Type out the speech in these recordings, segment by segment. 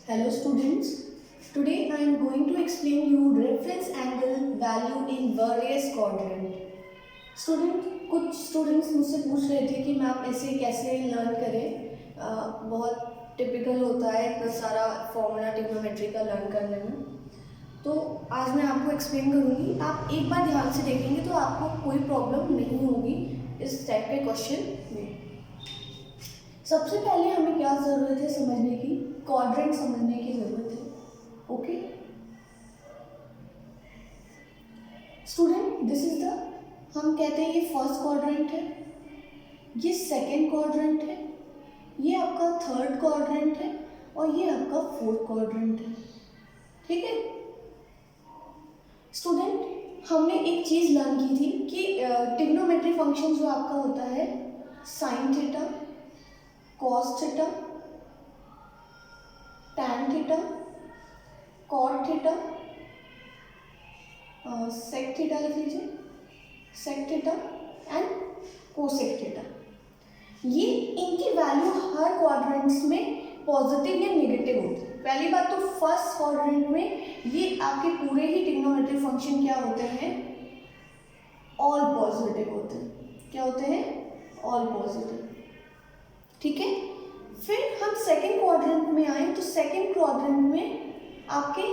Hello students, today I am going to explain you reference angle value in various quadrant. कुछ students मुझसे पूछ रहे थे कि मैम ऐसे कैसे लर्न करें। बहुत टिपिकल होता है इतना सारा फॉर्मूला ट्रिग्नोमेट्री का लर्न करने में। तो आज मैं आपको एक्सप्लेन करूँगी, आप एक बार ध्यान से देखेंगे तो आपको कोई प्रॉब्लम नहीं होगी इस टाइप के क्वेश्चन में। सबसे पहले हमें क्या ज़रूरत है समझने की, क्वाड्रेंट समझने की ज़रूरत है। Okay student, this is the, हम कहते हैं ये फर्स्ट क्वाड्रेंट है, ये सेकंड क्वाड्रेंट है, ये आपका थर्ड क्वाड्रेंट है और ये आपका फोर्थ क्वाड्रेंट है। ठीक है स्टूडेंट, हमने एक चीज़ लर्न की थी कि ट्रिग्नोमेट्री फंक्शन जो आपका होता है sine theta, cos theta, tan theta, cot theta, sec theta लिख लीजिए, sec theta and cosec theta, ये इनकी वैल्यू हर क्वाड्रेंट्स में पॉजिटिव या नेगेटिव होती है। पहली बात तो फर्स्ट क्वाड्रेंट में ये आपके पूरे ही ट्रिग्नोमेट्री फंक्शन क्या होते हैं, ऑल पॉजिटिव होते हैं। क्या होते हैं? All positive. ठीक है, फिर हम सेकंड क्वाड्रेंट में आए तो सेकंड क्वाड्रेंट में आपके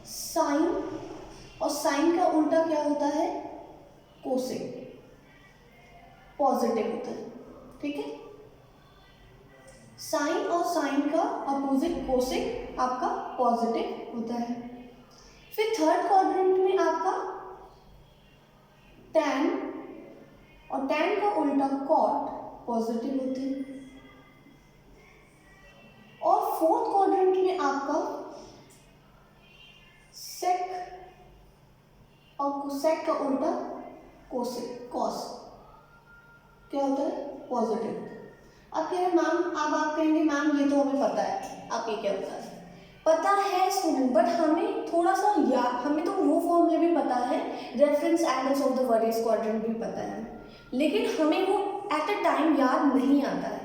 साइन और साइन का उल्टा क्या होता है, कोसेक, पॉजिटिव होता है। ठीक है, साइन और साइन का अपोजिट कोसेक आपका पॉजिटिव होता है। फिर थर्ड क्वाड्रेंट में आपका टैन और टैन का उल्टा कॉट पॉजिटिव होते हैं। और फोर्थ क्वाड्रेंट में आपका सेक और सेक का उल्टा कोसेक, कॉस क्या होता है, पॉजिटिव। अब कह रहे मैम, अब आप कहेंगे मैम ये तो हमें पता है, आप ये क्या होता है, पता है स्टूडेंट, बट हमें थोड़ा सा हमें तो वो फॉर्मूले भी पता है, reference angles of the various quadrant भी पता है, लेकिन हमें वो एट अ टाइम याद नहीं आता है।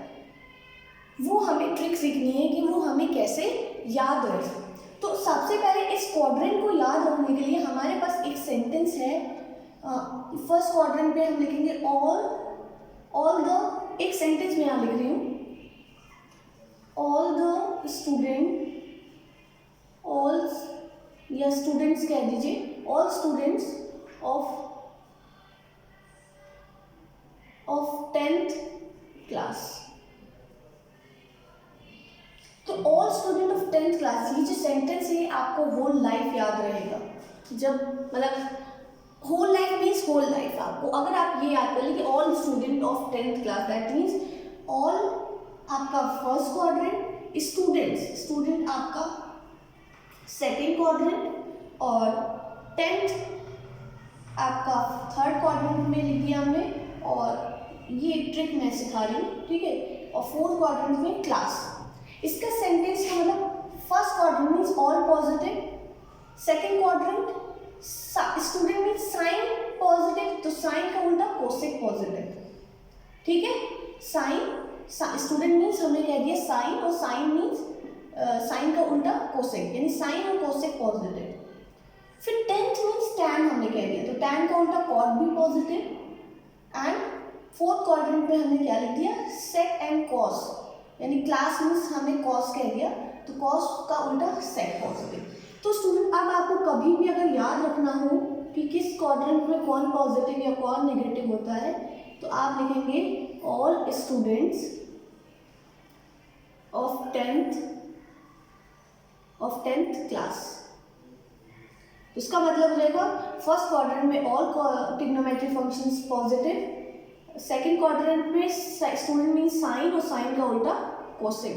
वो हमें ट्रिक सीखनी है कि वो हमें कैसे याद रहे। तो सबसे पहले इस क्वाड्रेंट को याद रखने के लिए हमारे पास एक सेंटेंस है। फर्स्ट क्वाड्रेंट पे हम लिखेंगे ऑल द, एक सेंटेंस में यहाँ लिख रही हूँ, ऑल द स्टूडेंट, ऑल या स्टूडेंट्स कह दीजिए, all students of 10th class. तो all student of 10th class, ये जो सेंटेंस है आपको होल लाइफ याद रहेगा। जब मतलब whole life means whole life, आपको अगर आप ये याद कर लें कि all student of 10th class, that means all आपका फर्स्ट क्वाड्रेंट, स्टूडेंट आपका सेकेंड क्वाड्रेंट और 10th आपका थर्ड क्वाड्रेंट में लिख दिया हमने। और ये ट्रिक मैं सिखा रही हूँ, ठीक है। और फोर्थ क्वाड्रेंट में क्लास। इसका सेंटेंस का मतलब first quadrant means all positive, second quadrant student means sign positive, तो साइन का उल्टा कोसेक पॉजिटिव। ठीक है, साइन स्टूडेंट मीन्स हमने कह दिया साइन, और साइन मीन्स साइन का उल्टा कोसेक, यानी साइन और कोसेक पॉजिटिव। फिर 10th मीन्स टैन हमने कह दिया, तो टैन का उल्टा कॉट भी पॉजिटिव। एंड फोर्थ क्वाड्रेंट में हमने क्या लिख दिया, सेक एंड कॉस, यानी क्लास मीन्स हमने कॉस कह दिया, तो कॉस का उल्टा सेक पॉजिटिव। तो स्टूडेंट अब आपको कभी भी अगर याद रखना हो कि किस क्वाड्रेंट में कौन पॉजिटिव या कौन नेगेटिव होता है, तो आप लिखेंगे all students of 10th class. इसका मतलब रहेगा फर्स्ट क्वाड्रेंट में all trigonometry functions positive, second quadrant में स्टूडेंट मीन्स साइन और साइन का उल्टा कोसेक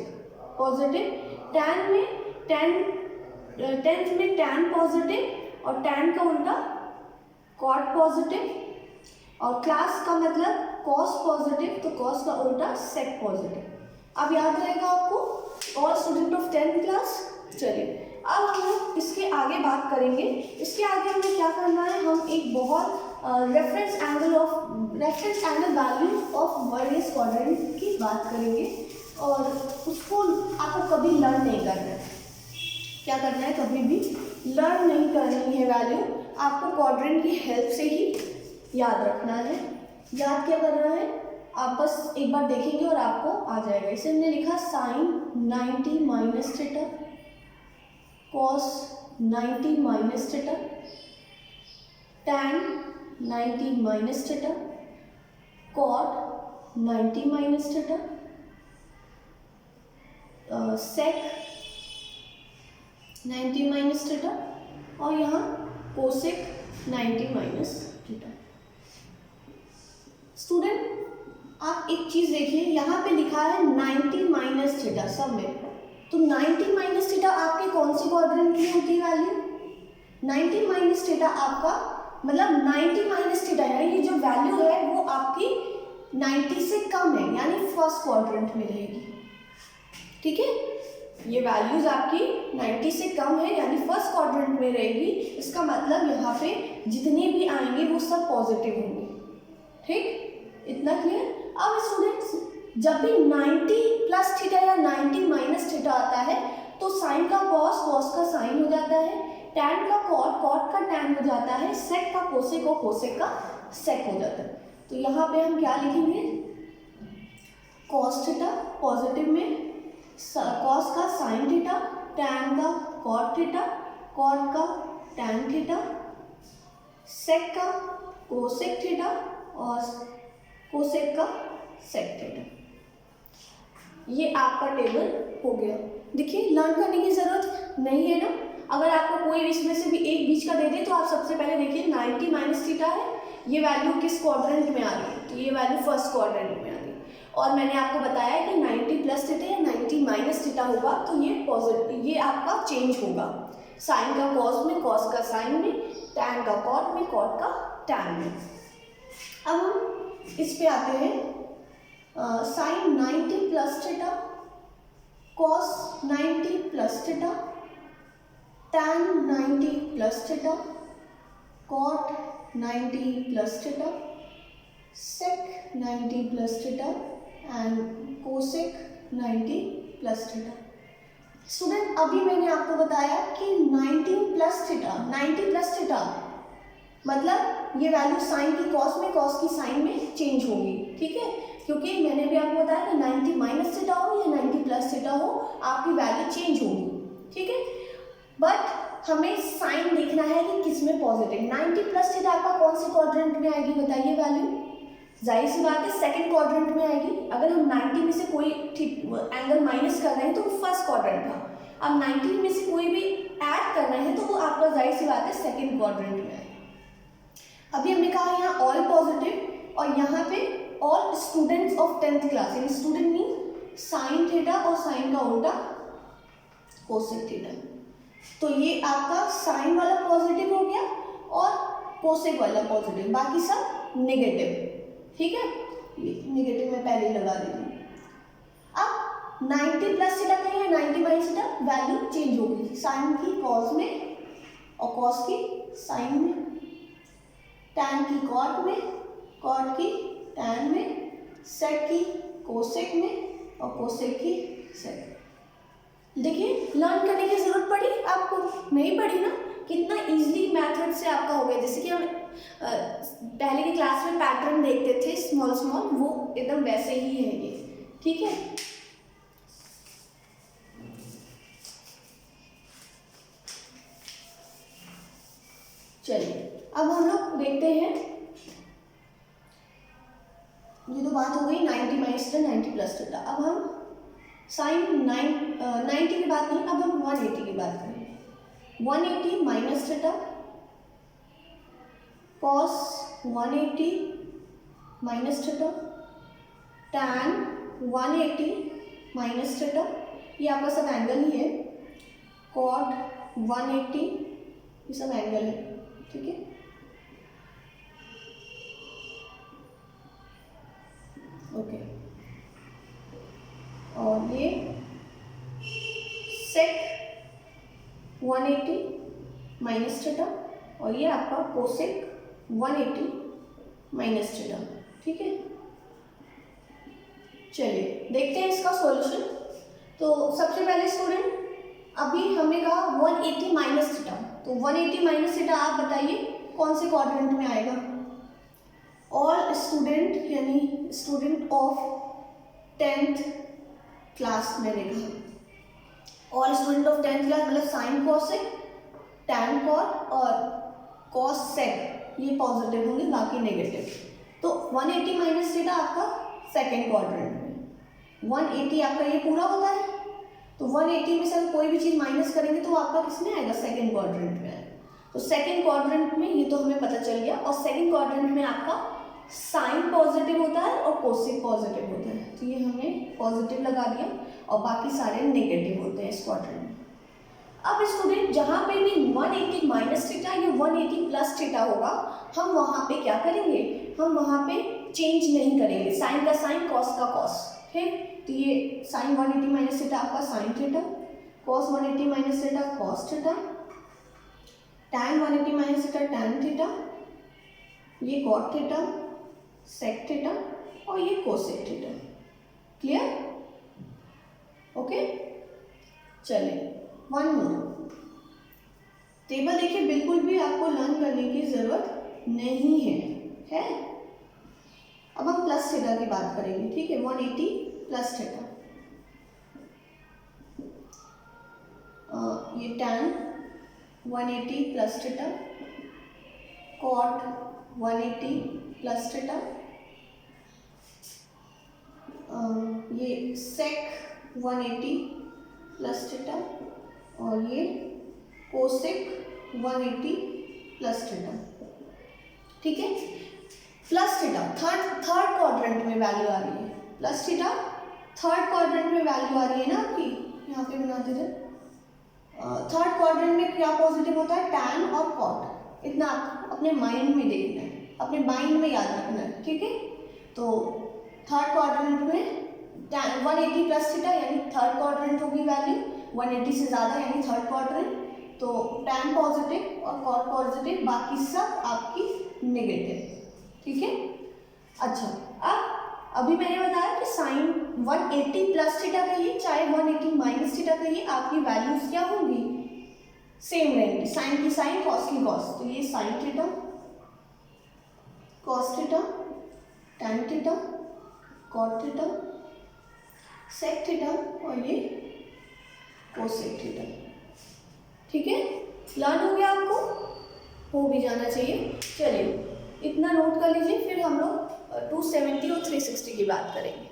पॉजिटिव, टैन में 10th में टैन पॉजिटिव और टैन का उल्टा कॉट पॉजिटिव, और क्लास का मतलब कॉस पॉजिटिव, तो कॉस का उल्टा सेक पॉजिटिव। अब याद रहेगा आपको all student of 10th class. चलिए अब हम लोग इसके आगे बात करेंगे। इसके आगे हमें क्या करना है, हम एक बहुत reference angle value of various quadrant की बात करेंगे। और उसको आपको कभी लर्न नहीं करना है। क्या करना है, कभी भी लर्न नहीं करनी है वैल्यू, आपको क्वाड्रेंट की हेल्प से ही याद रखना है। याद क्या करना है, आप बस एक बार देखेंगे और आपको आ जाएगा। इसे हमने लिखा sine 90 minus theta, cos 90 minus theta, tan 90 minus theta, cot 90 minus theta, sec 90 minus theta, और यहाँ कोसेक 90 माइनस थीटा। स्टूडेंट आप एक चीज़ देखिए, यहाँ पे लिखा है 90 माइनस थीटा सब में, तो 90 माइनस थीटा आपके कौन सी क्वाड्रेंट की होती है वैल्यू? 90 माइनस थीटा आपका मतलब 90 माइनस थीटा यानी कि जो वैल्यू है वो आपकी 90 से कम है, यानी फर्स्ट क्वाड्रेंट में रहेगी। ठीक है, ये वैल्यूज आपकी 90 से कम है यानी फर्स्ट क्वाड्रेंट में रहेगी। इसका मतलब यहाँ पे जितने भी आएंगे वो सब पॉजिटिव होंगे। ठीक, इतना क्लियर? अब स्टूडेंट्स जब भी 90 प्लस थीटा या 90 माइनस थीटा आता है तो साइन का कॉस, कॉस का साइन हो जाता है, टैन का कॉट, कॉट का टैन हो जाता है, सेक का कोसेक और कोसेक का सेक हो जाता है। तो यहाँ पे हम क्या लिखेंगे, कॉस थीटा पॉजिटिव में, कॉस का साइन थीटा, टैन का कॉट थीटा, कॉट का टैन थीटा, सेक का कोसेक थीटा और कोसेक का सेक थीटा। ये आपका टेबल हो गया। देखिए लर्न करने की ज़रूरत नहीं है ना। अगर आपको कोई इसमें से भी एक बीच का दे दे तो आप सबसे पहले देखिए 90 माइनस थीटा है, ये वैल्यू किस क्वाड्रेंट में आ रही है, तो ये वैल्यू फर्स्ट क्वाड्रेंट में आ रही है। और मैंने आपको बताया कि 90 प्लस थीटा या 90 माइनस थीटा होगा तो ये पॉजिटिव, ये आपका चेंज होगा, साइन का कॉस में, कॉस का साइन में, टैन का कॉट में, कॉट का टैन में। अब हम इस पे आते हैं, sine 90 plus theta, cos 90 plus theta, tan 90 plus theta, cot 90 plus theta, sec 90 plus theta and cosec 90 plus theta. Student अभी मैंने आपको बताया कि 90 प्लस थीटा, 90 प्लस थीटा मतलब ये वैल्यू साइन की कॉस में, कॉस की साइन में चेंज होगी। ठीक है, क्योंकि मैंने भी आपको बताया कि 90 माइनस थीटा हो या 90 प्लस थीटा हो आपकी वैल्यू चेंज होगी। ठीक है, बट हमें साइन देखना है कि किस में पॉजिटिव। 90 प्लस थीटा आपका कौन से क्वाड्रेंट में आएगी बताइए वैल्यू? जाहिर सी बात है सेकंड क्वाड्रेंट में आएगी। अगर हम 90 में से कोई एंगल माइनस कर रहे हैं तो वो फर्स्ट क्वाड्रेंट था। अब 90 में से कोई भी ऐड कर रहे हैं तो वो आपका जाहिर सी बात है सेकंड क्वाड्रेंट में आएगा। अभी हमने कहा यहाँ ऑल पॉजिटिव और यहाँ पे all students of 10th class, यानी स्टूडेंट मीन साइन थीटा और साइन का उल्टा कोसेक थीटा। तो ये आपका साइन वाला पॉजिटिव हो गया और कोसेक वाला पॉजिटिव, बाकी सब नेगेटिव। ठीक है, नेगेटिव में पहले ही लगा देंगे। अब 90 प्लस थीटा कहीं है, 90 माइनस थीटा, वैल्यू चेंज होगी, साइन की कॉस में और कॉस की साइन में, टैन की कॉट में, कॉट की टैन में, सेक की कोसेक में और कोसेक की सेक। देखिए लर्न करने की जरूरत पड़ी आपको? नहीं पड़ी ना। कितना इजीली मेथड से आपका हो गया। जैसे कि हम पहले की क्लास में पैटर्न देखते थे स्मॉल स्मॉल, वो एकदम वैसे ही है ये। ठीक है, चलिए अब हम लोग देखते हैं, ये तो बात हो गई 90 माइनस थीटा 90 प्लस थीटा। अब हम साइन 90 की बात नहीं, अब हम 180 की बात करेंगे। 180 minus theta, cos 180 minus theta, tan 180 minus theta, ये आपका सब एंगल ही है, कॉट 180, ये सब एंगल है। ठीक है, ओके, और ये सेक 180 माइनस थीटा और ये आपका कोसेक 180 माइनस थीटा। ठीक है, चलिए देखते हैं इसका सॉल्यूशन। तो सबसे पहले स्टूडेंट, अभी हमने कहा 180 माइनस थीटा, तो 180 माइनस थीटा आप बताइए कौन से क्वाड्रेंट में आएगा। ऑल स्टूडेंट यानी स्टूडेंट ऑफ 10th क्लास में देखा, all student of 10th class मतलब साइन कोसेक, टैन कॉट और कॉस सेक ये पॉजिटिव होंगे, बाकी नेगेटिव। तो 180 माइनस थीटा आपका सेकेंड क्वाड्रेंट में, 180 आपका ये पूरा होता है, तो 180 में से हम कोई भी चीज़ माइनस करेंगे तो आपका किसमें आएगा, सेकेंड क्वाड्रेंट में आएगा। तो सेकेंड क्वाड्रेंट में ये तो हमें पता चल गया, और सेकेंड क्वाड्रेंट में आपका साइन पॉजिटिव होता है और कोसेक पॉजिटिव होता है, तो ये हमने पॉजिटिव लगा दिया, और बाकी सारे नेगेटिव होते हैं इस क्वाड्रेंट में। अब स्टूडेंट जहाँ पे भी 180 माइनस थीटा या 180 प्लस थीटा होगा, हम वहाँ पे क्या करेंगे, हम वहाँ पे चेंज नहीं करेंगे, साइन का साइन कॉस का कॉस, ठीक। तो ये साइन 180 माइनस थीटा आपका sign theta, cos 180 minus theta cos theta, tan 180 minus theta tan theta, ये कॉट थीटा, सेक थीटा और ये कोसेक थीटा। क्लियर? ओके, चलिए वन मोर टेबल देखिए, बिल्कुल भी आपको लर्न करने की जरूरत नहीं है। अब हम प्लस थीटा की बात करेंगे, ठीक है। 180 प्लस थीटा, ये tan 180 plus theta, cot 180 plus theta, ये सेक 180 प्लस थीटा और ये कोसेक 180 प्लस थीटा, ठीक है। प्लस थीटा थर्ड क्वाड्रेंट में वैल्यू आ रही है, प्लस थीटा थर्ड क्वाड्रेंट में वैल्यू आ रही है ना आपकी, यहाँ पे बनाते थे। थर्ड क्वाड्रेंट में क्या पॉजिटिव होता है, टैन और कॉट, इतना अपने माइंड में देखना है, अपने माइंड में याद रखना है, ठीक है। तो थर्ड क्वाड्रेंट में 180 प्लस थीटा यानी थर्ड क्वाड्रेंट होगी वैल्यू, 180 से ज़्यादा यानी थर्ड क्वाड्रेंट, तो टैन पॉजिटिव और कॉट पॉजिटिव, बाकी सब आपकी नेगेटिव, ठीक है। अच्छा, अब अभी मैंने बताया कि साइन 180 प्लस थीटा कहिए चाहे 180 माइनस थीटा कहिए, आपकी वैल्यूज क्या होंगी, सेम रहेंगी, साइन की साइन कॉस की कॉस, तो ये sine theta, cos theta, tan theta, cot theta, sec theta और ये कोसेक थीटा, ठीक है। लर्न हो गया आपको, हो भी जाना चाहिए। चलिए इतना नोट कर लीजिए, फिर हम लोग 270 और 360 की बात करेंगे।